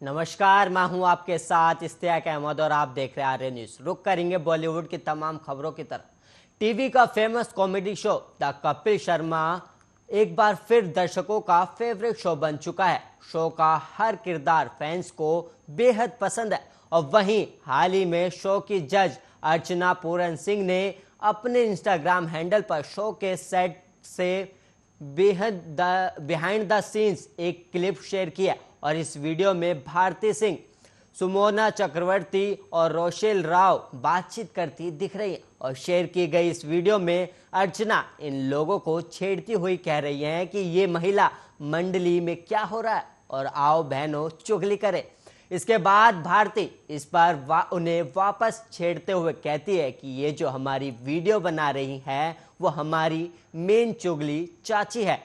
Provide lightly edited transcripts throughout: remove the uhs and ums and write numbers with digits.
नमस्कार, मैं हूं आपके साथ इश्तियाक अहमद और आप देख रहे हैं आर्य न्यूज। रुक करेंगे बॉलीवुड की तमाम खबरों की तरफ। टीवी का famous comedy show the Kapil Sharma एक बार फिर दर्शकों का फेवरेट शो बन चुका है। शो का हर किरदार फैंस को बेहद पसंद है और वहीं हाल ही में शो की जज अर्चना पूरन सिंह ने अपने इंस्टाग्राम हैंडल पर शो के सेट से बिहाइंड द सीन्स एक क्लिप शेयर किया और इस वीडियो में भारती सिंह, सुमोना चक्रवर्ती और रोशेल राव बातचीत करती दिख रही हैं और शेयर की गई इस वीडियो में अर्चना इन लोगों को छेड़ती हुई कह रही हैं कि ये महिला मंडली में क्या हो रहा है और आओ बहनों चुगली करें। इसके बाद भारती इस बार उन्हें वापस छेड़ते हुए कहती है कि ये जो हमारी वीडियो बना रही है वो हमारी मेन चुगली चाची है।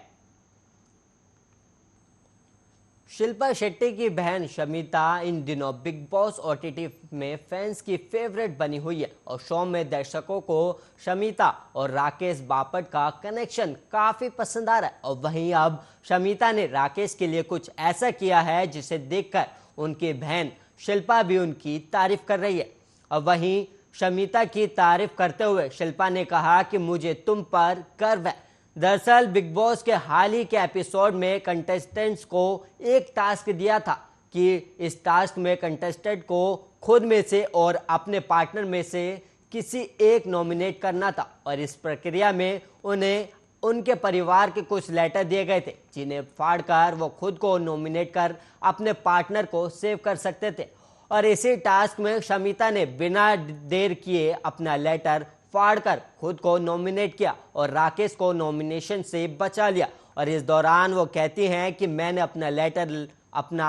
शिल्पा शेट्टी की बहन शमिता इन दिनों बिग बॉस ओटीटी में फैंस की फेवरेट बनी हुई है और शो में दर्शकों को शमिता और राकेश बापट का कनेक्शन काफी पसंद आ रहा है और वहीं अब शमिता ने राकेश के लिए कुछ ऐसा किया है जिसे देखकर उनकी बहन शिल्पा भी उनकी तारीफ कर रही है। और वहीं शमिता की तारीफ करते हुए शिल्पा ने कहा कि मुझे तुम पर गर्व है। दरअसल बिग बॉस के हाल ही के एपिसोड में कंटेस्टेंट्स को एक टास्क दिया था कि इस टास्क में कंटेस्टेंट को खुद में से और अपने पार्टनर में से किसी एक नॉमिनेट करना था और इस प्रक्रिया में उन्हें उनके परिवार के कुछ लेटर दिए गए थे जिन्हें फाड़कर वो खुद को नॉमिनेट कर अपने पार्टनर को सेव कर सकते थे। और इसी टास्क में शमिता ने बिना देर किए अपना लेटर फाड़कर खुद को नॉमिनेट किया और राकेश को नॉमिनेशन से बचा लिया। और इस दौरान वो कहती हैं कि मैंने अपना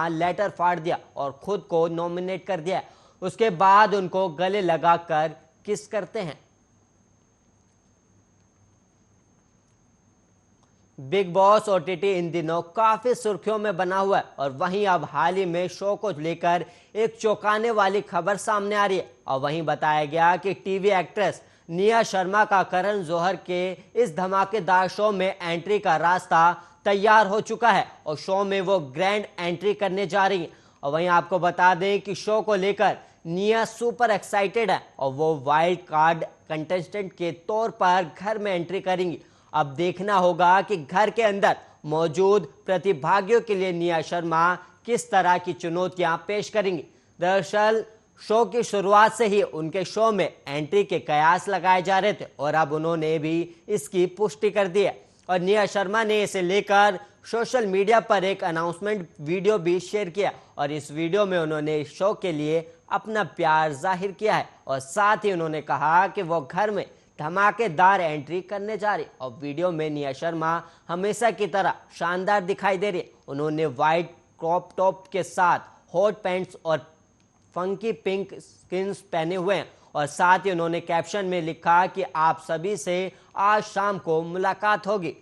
लेटर फाड़ दिया और खुद को नॉमिनेट कर दिया। उसके बाद उनको गले लगाकर किस करते हैं। बिग बॉस ओटीटी इन दिनों काफी सुर्खियों में बना हुआ है और वहीं अब हाल ही में शो को लेकर एक चौंकाने वाली खबर सामने आ रही है और वहीं बताया गया कि टीवी एक्ट्रेस निया शर्मा का करण जौहर के इस धमाकेदार शो में एंट्री का रास्ता तैयार हो चुका है और शो में वो ग्रैंड एंट्री करने जा रही है। और वहीं आपको बता दें कि शो को लेकर निया सुपर एक्साइटेड है और वो वाइल्ड कार्ड कंटेस्टेंट के तौर पर घर में एंट्री करेंगी। अब देखना होगा कि घर के अंदर मौजूद प्रतिभागियों के लिए निया शर्मा किस तरह की चुनौतियां पेश करेंगी। दरअसल शो की शुरुआत से ही उनके शो में एंट्री के कयास लगाए जा रहे थे और अब उन्होंने भी इसकी पुष्टि कर दी है और निया शर्मा ने इसे लेकर सोशल मीडिया पर एक अनाउंसमेंट वीडियो भी शेयर किया और इस वीडियो में उन्होंने शो के लिए अपना प्यार जाहिर किया है और साथ ही उन्होंने कहा कि वो घर में धमाकेदार एंट्री करने जा रही और वीडियो में निया शर्मा हमेशा की तरह शानदार दिखाई दे रही है। उन्होंने वाइट क्रॉप टॉप के साथ हॉट पैंट्स और फंकी पिंक स्किन्स पहने हुए हैं और साथ ही उन्होंने कैप्शन में लिखा कि आप सभी से आज शाम को मुलाकात होगी।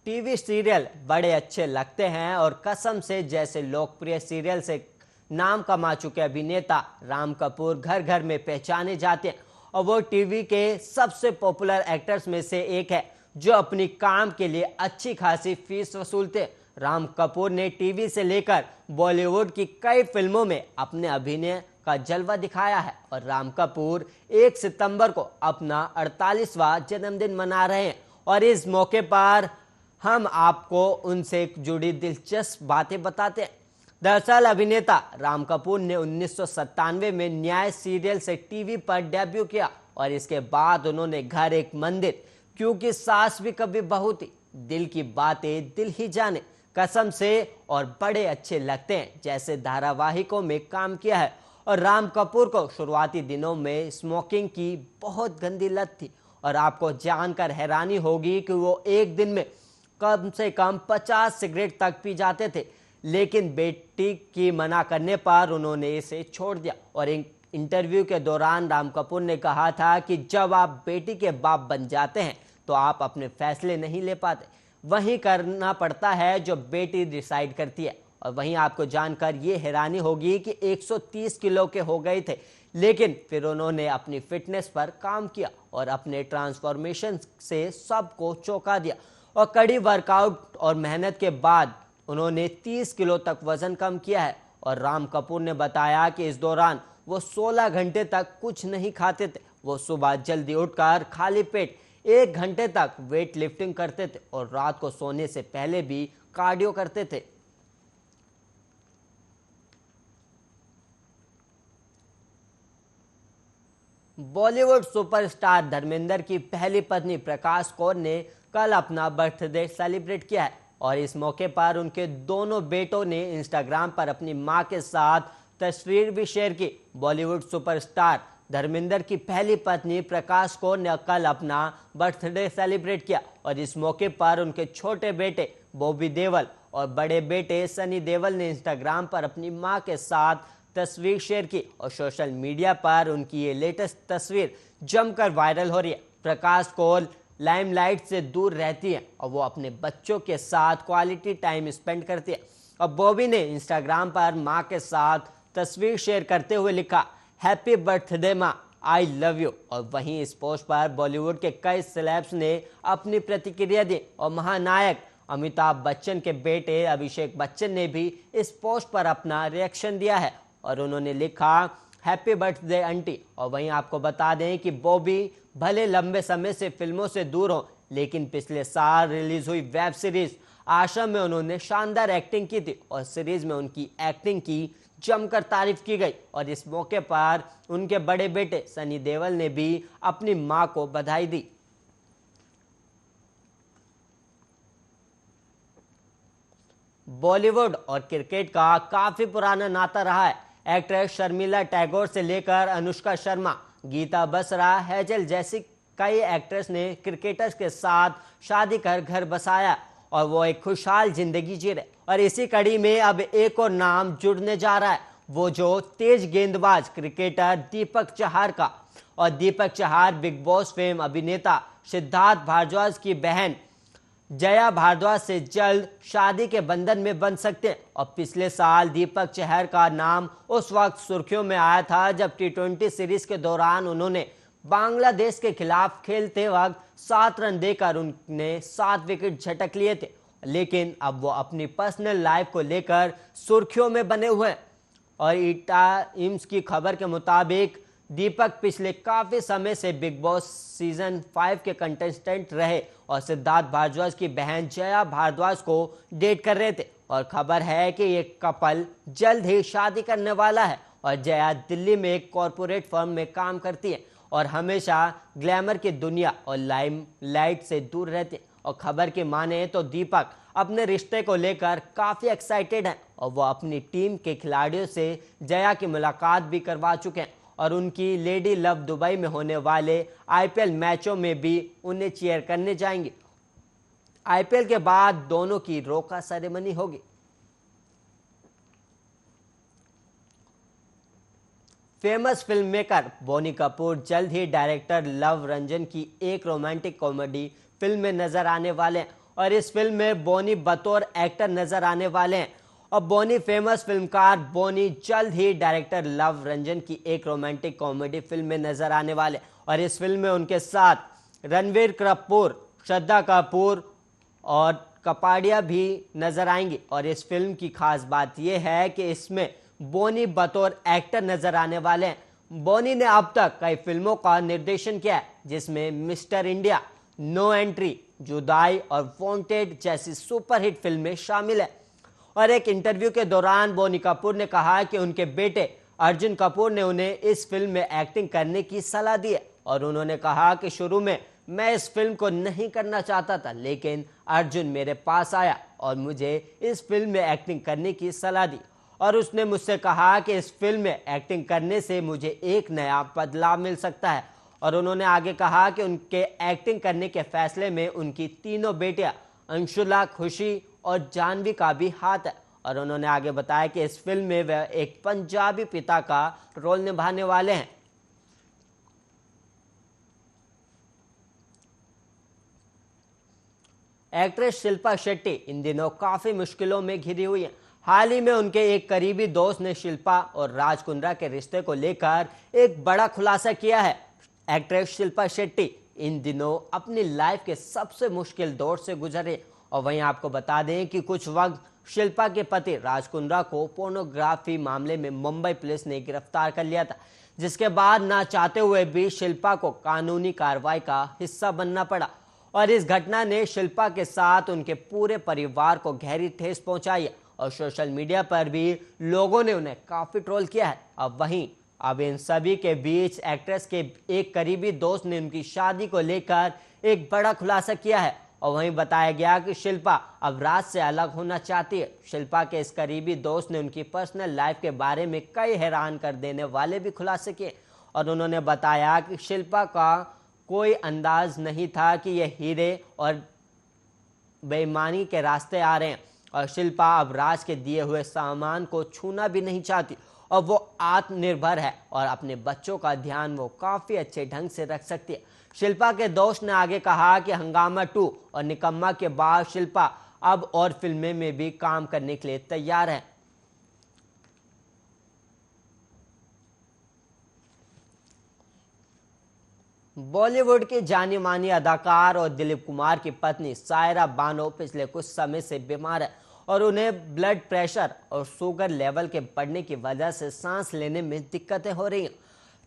टीवी सीरियल बड़े अच्छे लगते हैं और कसम से जैसे लोकप्रिय सीरियल से नाम कमा चुके अभिनेता राम कपूर घर घर में पहचाने जाते हैं और वो टीवी के सबसे पॉपुलर एक्टर्स में से एक है जो अपनी काम के लिए अच्छी खासी फीस वसूलते। राम कपूर ने टीवी से लेकर बॉलीवुड की कई फिल्मों में अपने अभिनय का जलवा दिखाया है और राम कपूर 1 सितंबर को अपना 48वां जन्मदिन मना रहे हैं और इस मौके पर हम आपको उनसे जुड़ी दिलचस्प बातें बताते हैं। दरअसल अभिनेता राम कपूर ने 1997 में न्याय सीरियल से टीवी पर डेब्यू किया और इसके बाद उन्होंने घर एक मंदिर, क्योंकि सास भी कभी बहू थी, दिल की बातें दिल ही जाने, कसम से और बड़े अच्छे लगते हैं जैसे धारावाहिकों में काम किया है। और राम कपूर को शुरुआती दिनों में स्मोकिंग की बहुत गंदी लत थी और आपको जानकर हैरानी होगी कि वो एक दिन में कम से कम 50 सिगरेट तक पी जाते थे, लेकिन बेटी की मना करने पर उन्होंने इसे छोड़ दिया। और एक इंटरव्यू के दौरान राम कपूर ने कहा था कि जब आप बेटी के बाप बन जाते हैं तो आप अपने फैसले नहीं ले पाते, वही करना पड़ता है जो बेटी डिसाइड करती है। और वहीं आपको जानकर ये हैरानी होगी कि 130 किलो के हो गए थे, लेकिन फिर उन्होंने अपनी फिटनेस पर काम किया और अपने ट्रांसफॉर्मेशन से सबको चौंका दिया। और कड़ी वर्कआउट और मेहनत के बाद उन्होंने 30 किलो तक वजन कम किया है। और राम कपूर ने बताया कि इस दौरान वो 16 घंटे तक कुछ नहीं खाते थे। वो सुबह जल्दी उठकर खाली पेट 1 घंटे तक वेट लिफ्टिंग करते थे और रात को सोने से पहले भी कार्डियो करते थे। बॉलीवुड सुपरस्टार धर्मेंद्र की पहली पत्नी प्रकाश कौर ने कल अपना बर्थडे सेलिब्रेट किया है और इस मौके पर उनके दोनों बेटों ने इंस्टाग्राम पर अपनी मां के साथ तस्वीर भी शेयर की। बॉलीवुड सुपरस्टार धर्मेंद्र की पहली पत्नी प्रकाश कौर ने कल अपना बर्थडे सेलिब्रेट किया और इस मौके पर उनके छोटे बेटे बॉबी देओल और बड़े बेटे सनी देओल ने इंस्टाग्राम पर अपनी मां के साथ तस्वीर शेयर की और सोशल मीडिया पर उनकी ये लेटेस्ट तस्वीर जमकर वायरल हो रही है। प्रकाश कौर लाइमलाइट से दूर रहती है और वो अपने बच्चों के साथ क्वालिटी टाइम स्पेंड करती है। और बॉबी ने इंस्टाग्राम पर मां के साथ तस्वीर शेयर करते हुए लिखा, हैप्पी बर्थडे मां, आई लव यू। और वहीं इस पोस्ट पर बॉलीवुड के कई सेलेब्स ने अपनी प्रतिक्रिया दी और महानायक अमिताभ बच्चन के बेटे अभिषेक बच्चन ने भी इस पोस्ट पर अपना रिएक्शन दिया है और उन्होंने लिखा, हैप्पी बर्थडे आंटी। और वहीं आपको बता दें कि बॉबी भले लंबे समय से फिल्मों से दूर हो, लेकिन पिछले साल रिलीज हुई वेब सीरीज आश्रम में उन्होंने शानदार एक्टिंग की थी और सीरीज में उनकी एक्टिंग की जमकर तारीफ की गई। और इस मौके पर उनके बड़े बेटे सनी देओल ने भी अपनी मां को बधाई दी। बॉलीवुड और क्रिकेट का काफी पुराना नाता रहा है। एक्ट्रेस शर्मिला टैगोर से लेकर अनुष्का शर्मा, गीता बसरा, हेजल जैसी कई एक्ट्रेस ने क्रिकेटर्स के साथ शादी कर घर बसाया और वो एक खुशहाल जिंदगी जी रहे। और इसी कड़ी में अब एक और नाम जुड़ने जा रहा है, वो जो तेज गेंदबाज क्रिकेटर दीपक चहार का। और दीपक चहार बिग बॉस फेम अभिनेता सिद्धार्थ भारद्वाज की बहन जया भारद्वाज से जल्द शादी के बंधन में बंध सकते हैं। और पिछले साल दीपक चहर का नाम उस वक्त सुर्खियों में आया था जब T20 सीरीज के दौरान उन्होंने बांग्लादेश के खिलाफ खेलते वक्त 7 रन देकर उन्हें 7 विकेट झटक लिए थे। लेकिन अब वो अपनी पर्सनल लाइफ को लेकर सुर्खियों में बने हुए हैं। और टाइम्स की खबर के मुताबिक दीपक पिछले काफी समय से बिग बॉस सीजन 5 के कंटेस्टेंट रहे और सिद्धार्थ भारद्वाज की बहन जया भारद्वाज को डेट कर रहे थे। और खबर है कि ये कपल जल्द ही शादी करने वाला है। और जया दिल्ली में एक कॉरपोरेट फर्म में काम करती है और हमेशा ग्लैमर की दुनिया और लाइमलाइट से दूर रहती है। और खबर की माने तो दीपक अपने रिश्ते को लेकर काफी एक्साइटेड हैं और वो अपनी टीम के खिलाड़ियों से जया की मुलाकात भी करवा चुके हैं और उनकी लेडी लव दुबई में होने वाले IPL मैचों में भी उन्हें चीयर करने जाएंगे। IPL के बाद दोनों की रोका सेरेमनी होगी। Famous film maker Boney Kapoor जल्द ही डायरेक्टर लव रंजन की एक रोमांटिक कॉमेडी फिल्म में नजर आने वाले हैं और इस फिल्म में बोनी बतौर एक्टर नजर आने वाले हैं। और बोनी फेमस फिल्मकार बोनी जल्द ही डायरेक्टर लव रंजन की एक रोमांटिक कॉमेडी फिल्म में नजर आने वाले और इस फिल्म में उनके साथ रणवीर कपूर, श्रद्धा कपूर और कपाड़िया भी नजर आएंगी। और इस फिल्म की खास बात यह है कि इसमें बोनी बतौर एक्टर नजर आने वाले हैं। बोनी ने अब तक कई फिल्मों का निर्देशन किया है जिसमें मिस्टर इंडिया, नो एंट्री, जुदाई और वांटेड जैसी सुपरहिट फिल्में शामिल है। और एक इंटरव्यू के दौरान बोनी कपूर ने कहा कि उनके बेटे अर्जुन कपूर ने उन्हें इस फिल्म में एक्टिंग करने की सलाह दी है और उन्होंने कहा कि शुरू में मैं इस फिल्म को नहीं करना चाहता था, लेकिन अर्जुन मेरे पास आया और मुझे इस फिल्म में एक्टिंग करने की सलाह दी और उसने मुझसे कहा कि इस फिल्म में एक्टिंग करने से मुझे एक नया बदलाव मिल सकता है। और उन्होंने आगे कहा कि उनके एक्टिंग करने के फैसले में उनकी तीनों बेटियां अंशुला, खुशी और जानवी का भी हाथ है। और उन्होंने आगे बताया कि इस फिल्म में वह एक पंजाबी पिता का रोल निभाने वाले हैं। एक्ट्रेस शिल्पा शेट्टी इन दिनों काफी मुश्किलों में घिरी हुई है। हाल ही में उनके एक करीबी दोस्त ने शिल्पा और राज कुंद्रा के रिश्ते को लेकर एक बड़ा खुलासा किया है। एक्ट्रेस शिल्पा शेट्टी इन दिनों अपनी लाइफ के सबसे मुश्किल दौर से गुजर रही है। और वहीं आपको बता दें कि कुछ वक्त शिल्पा के पति राज कुंद्रा को पोर्नोग्राफी मामले में मुंबई पुलिस ने गिरफ्तार कर लिया था, जिसके बाद ना चाहते हुए भी शिल्पा को कानूनी कार्रवाई का हिस्सा बनना पड़ा। और इस घटना ने शिल्पा के साथ उनके पूरे परिवार को गहरी ठेस पहुंचाई है और सोशल मीडिया पर भी लोगों ने उन्हें काफी ट्रोल किया है। अब इन सभी के बीच एक्ट्रेस के एक करीबी दोस्त ने उनकी शादी को लेकर एक बड़ा खुलासा किया है और वहीं बताया गया कि शिल्पा अब राज से अलग होना चाहती है। शिल्पा के इस करीबी दोस्त ने उनकी पर्सनल लाइफ के बारे में कई हैरान कर देने वाले भी खुलासे किए और उन्होंने बताया कि शिल्पा का कोई अंदाज नहीं था कि ये हीरे और बेईमानी के रास्ते आ रहे हैं और शिल्पा अब राज के दिए हुए सामान को छूना भी नहीं चाहती और वो आत्मनिर्भर है और अपने बच्चों का ध्यान वो काफी अच्छे ढंग से रख सकती है। शिल्पा के दोस्त ने आगे कहा कि हंगामा 2 और निकम्मा के बाद शिल्पा अब और फिल्में में भी काम करने के लिए तैयार है। बॉलीवुड के जानी मानी अदाकार और दिलीप कुमार की पत्नी सायरा बानो पिछले कुछ समय से बीमार है और उन्हें ब्लड प्रेशर और शुगर लेवल के बढ़ने की वजह से सांस लेने में दिक्कतें हो रही हैं।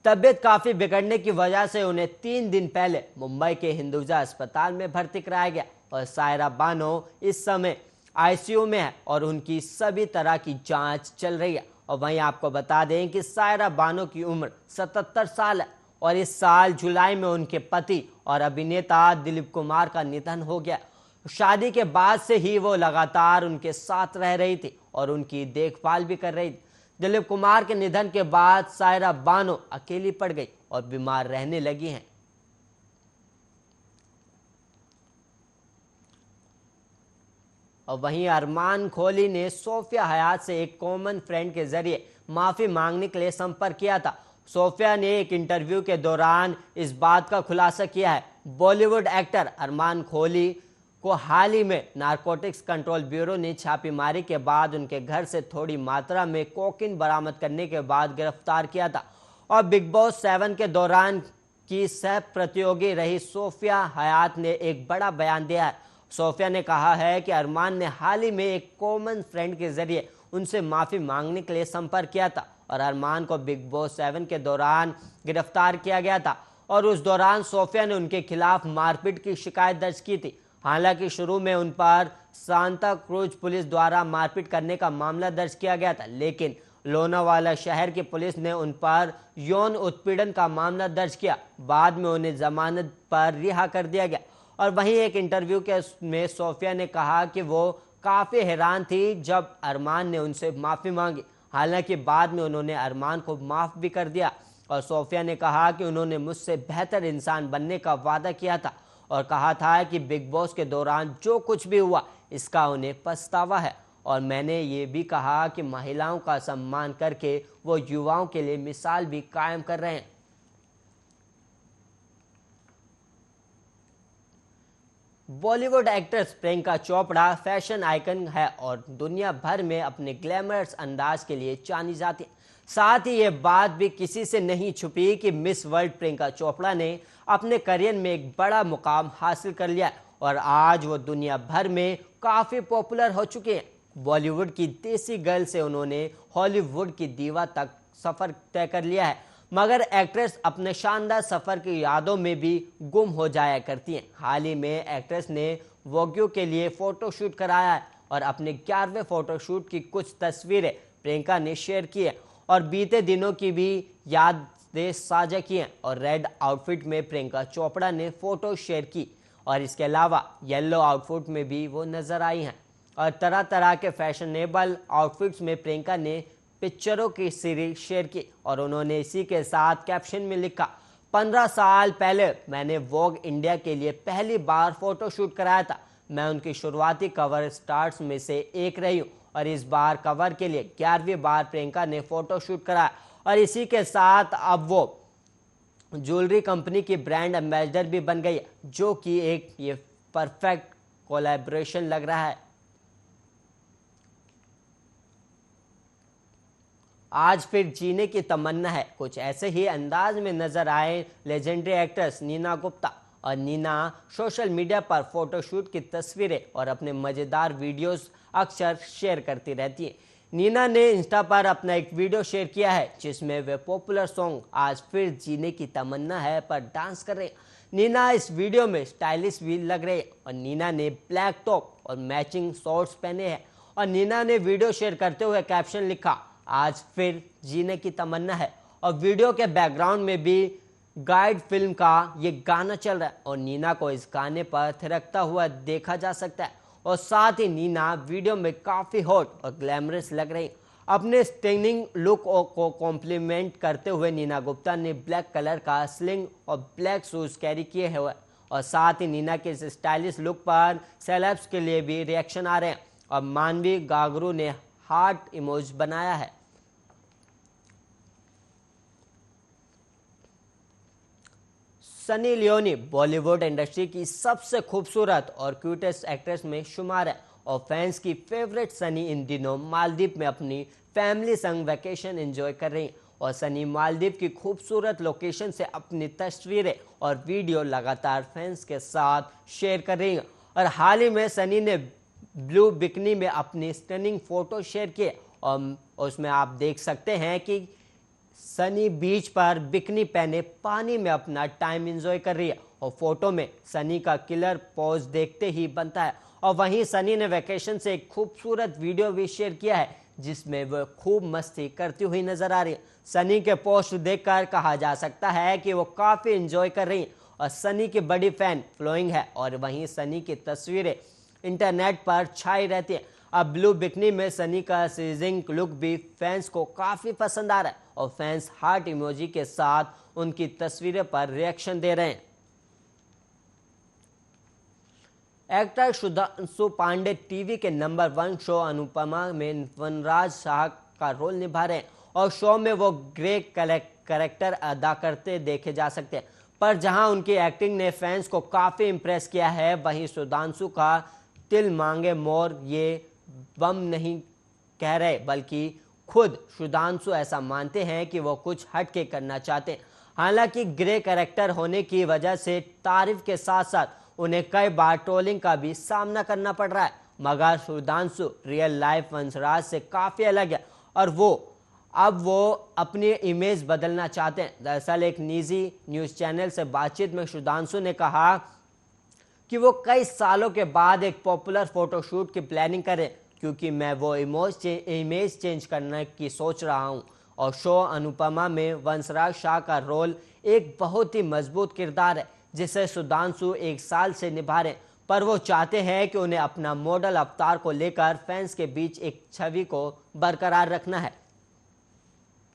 तबीयत काफी बिगड़ने की वजह से उन्हें 3 दिन पहले मुंबई के हिंदुजा अस्पताल में भर्ती कराया गया और सायरा बानो इस समय आईसीयू में है और उनकी सभी तरह की जांच चल रही है। और वहीं आपको बता दें कि सायरा बानो की उम्र 77 साल है और इस साल जुलाई में उनके पति और अभिनेता दिलीप कुमार का निधन हो गया। शादी के बाद से ही वो लगातार उनके साथ रह रही थी और उनकी देखभाल भी कर रही थी। दिलीप कुमार के निधन के बाद सायरा बानो अकेली पड़ गई और बीमार रहने लगी हैं। और वहीं अरमान खोली ने सोफिया हयात से एक कॉमन फ्रेंड के जरिए माफी मांगने के लिए संपर्क किया था। सोफिया ने एक इंटरव्यू के दौरान इस बात का खुलासा किया है। बॉलीवुड एक्टर अरमान खोली को हाल ही में नारकोटिक्स कंट्रोल ब्यूरो ने छापेमारी के बाद उनके घर से थोड़ी मात्रा में कोकीन बरामद करने के बाद गिरफ्तार किया था और बिग बॉस 7 के दौरान की सह प्रतियोगी रही सोफिया हयात ने एक बड़ा बयान दिया है। सोफिया ने कहा है कि अरमान ने हाल ही में एक कॉमन फ्रेंड के जरिए उनसे माफी मांगने के लिए संपर्क किया था और अरमान को बिग बॉस 7 के दौरान गिरफ्तार किया गया था और उस दौरान सोफिया ने उनके खिलाफ मारपीट की शिकायत दर्ज की थी। हालांकि शुरू में उन पर सांता क्रूज पुलिस द्वारा मारपीट करने का मामला दर्ज किया गया था, लेकिन लोनावाला शहर की पुलिस ने उन पर यौन उत्पीड़न का मामला दर्ज किया। बाद में उन्हें जमानत पर रिहा कर दिया गया। और वहीं एक इंटरव्यू में सोफिया ने कहा कि वो काफी हैरान थी जब अरमान ने उनसे माफी मांगी। हालांकि बाद में उन्होंने अरमान को माफ भी कर दिया और सोफिया ने कहा कि उन्होंने मुझसे बेहतर इंसान बनने का वादा किया था और कहा था कि बिग बॉस के दौरान जो कुछ भी हुआ इसका उन्हें पछतावा है और मैंने ये भी कहा कि महिलाओं का सम्मान करके वो युवाओं के लिए मिसाल भी कायम कर रहे हैं। Bollywood actress Priyanka Chopra fashion icon है और दुनिया भर में अपने ग्लैमरस अंदाज के लिए जानी जाती है। साथ ही ये बात भी किसी से नहीं छुपी कि मिस वर्ल्ड प्रियंका चोपड़ा ने अपने करियर में एक बड़ा मुकाम हासिल कर लिया और आज वो दुनिया भर में काफी पॉपुलर हो चुके हैं। बॉलीवुड की देसी गर्ल से उन्होंने हॉलीवुड की दीवा तक सफर तय कर लिया है, मगर एक्ट्रेस अपने शानदार सफर की यादों में भी गुम हो जाया करती हैं। हाल ही में एक्ट्रेस ने वोग्यू के लिए फोटोशूट कराया है और अपने 11वें फोटोशूट की कुछ तस्वीरें प्रियंका ने शेयर की है और बीते दिनों की भी यादें साझा की हैं और रेड आउटफिट में प्रियंका चोपड़ा ने फोटो शेयर की और इसके अलावा येलो आउटफिट में भी वो नजर आई हैं और तरह तरह के फैशनेबल आउटफिट्स में प्रियंका ने पिक्चरों की सीरीज शेयर की और उन्होंने इसी के साथ कैप्शन में लिखा, 15 साल पहले मैंने वोग इंडिया के लिए पहली बार फोटोशूट कराया था। मैं उनकी शुरुआती कवर स्टार्स में से एक रही हूँ और इस बार कवर के लिए 11वीं बार प्रियंका ने फोटोशूट कराया और इसी के साथ अब वो ज्वेलरी कंपनी की ब्रांड एम्बेसडर भी बन गई है, जो कि एक ये परफेक्ट कोलैबोरेशन लग रहा है। आज फिर जीने की तमन्ना है, कुछ ऐसे ही अंदाज में नजर आए लेजेंडरी एक्ट्रेस नीना गुप्ता और नीना सोशल मीडिया पर फोटोशूट की तस्वीरें और अपने मज़ेदार वीडियोस अक्सर शेयर करती रहती है। नीना ने इंस्टा पर अपना एक वीडियो शेयर किया है जिसमें वे पॉपुलर सॉन्ग आज फिर जीने की तमन्ना है पर डांस कर रहे हैं। नीना इस वीडियो में स्टाइलिश भी लग रही है और नीना ने ब्लैक टॉप और मैचिंग शॉर्ट्स पहने हैं और नीना ने वीडियो शेयर करते हुए कैप्शन लिखा, आज फिर जीने की तमन्ना है। और वीडियो के बैकग्राउंड में भी गाइड फिल्म का ये गाना चल रहा है और नीना को इस गाने पर थिरकता हुआ देखा जा सकता है। और साथ ही नीना वीडियो में काफ़ी हॉट और ग्लैमरस लग रही। अपने स्टनिंग लुक को कॉम्प्लीमेंट करते हुए नीना गुप्ता ने ब्लैक कलर का स्लिंग और ब्लैक शूज कैरी किए हुए और साथ ही नीना के इस स्टाइलिश लुक पर सेलेब्स के लिए भी रिएक्शन आ रहे हैं और मानवी गागरू ने हार्ट इमोज बनाया है। सनी लियोनी बॉलीवुड इंडस्ट्री की सबसे खूबसूरत और क्यूटेस्ट एक्ट्रेस में शुमार है और फैंस की फेवरेट सनी इन दिनों मालदीव में अपनी फैमिली संग वैकेशन एंजॉय कर रही हैं और सनी मालदीव की खूबसूरत लोकेशन से अपनी तस्वीरें और वीडियो लगातार फैंस के साथ शेयर कर रही हैं। और हाल ही में सनी ने ब्लू बिकनी में अपनी स्टनिंग फोटो शेयर किए और उसमें आप देख सकते हैं कि सनी बीच पर बिकनी पहने पानी में अपना टाइम एंजॉय कर रही है और फोटो में सनी का किलर पोज देखते ही बनता है। और वहीं सनी ने वैकेशन से एक खूबसूरत वीडियो भी शेयर किया है जिसमें वह खूब मस्ती करती हुई नजर आ रही है। सनी के पोस्ट देखकर कहा जा सकता है कि वो काफ़ी एंजॉय कर रही हैं और सनी की बड़ी फैन फॉलोइंग है और वहीं सनी की तस्वीरें इंटरनेट पर छाई रहती है। अब ब्लू बिकनी में सनी का सीजिंग लुक भी फैंस को काफ़ी पसंद आ रहा है और फैंस हार्ट इमोजी के साथ उनकी तस्वीरें पर रिएक्शन दे रहे हैं। एक्टर सुधांशु पांडे टीवी के नंबर 1 शो अनुपमा में वनराज शाह का रोल निभा रहे हैं और शो में वो ग्रे कैरेक्टर अदा करते देखे जा सकते हैं। पर जहां उनकी एक्टिंग ने फैंस को काफ़ी इम्प्रेस किया है, वहीं सुधांशु का तिल मांगे मोर ये बम नहीं कह रहे बल्कि खुद सुधांशु ऐसा मानते हैं कि वो कुछ हट के करना चाहते हैं। हालांकि ग्रे कैरेक्टर होने की वजह से तारीफ के साथ साथ उन्हें कई बार ट्रोलिंग का भी सामना करना पड़ रहा है, मगर सुधांशु रियल लाइफ वंशराज से काफ़ी अलग है और अब वो अपनी इमेज बदलना चाहते हैं। दरअसल एक निजी न्यूज़ चैनल से बातचीत में सुधांशु ने कहा कि वो कई सालों के बाद एक पॉपुलर फोटोशूट की प्लानिंग करें क्योंकि मैं वो इमेज चेंज करने की सोच रहा हूँ। और शो अनुपमा में वंशराज शाह का रोल एक बहुत ही मजबूत किरदार है जिसे सुधांशु 1 साल से निभा रहे, पर वो चाहते हैं कि उन्हें अपना मॉडल अवतार को लेकर फैंस के बीच एक छवि को बरकरार रखना है।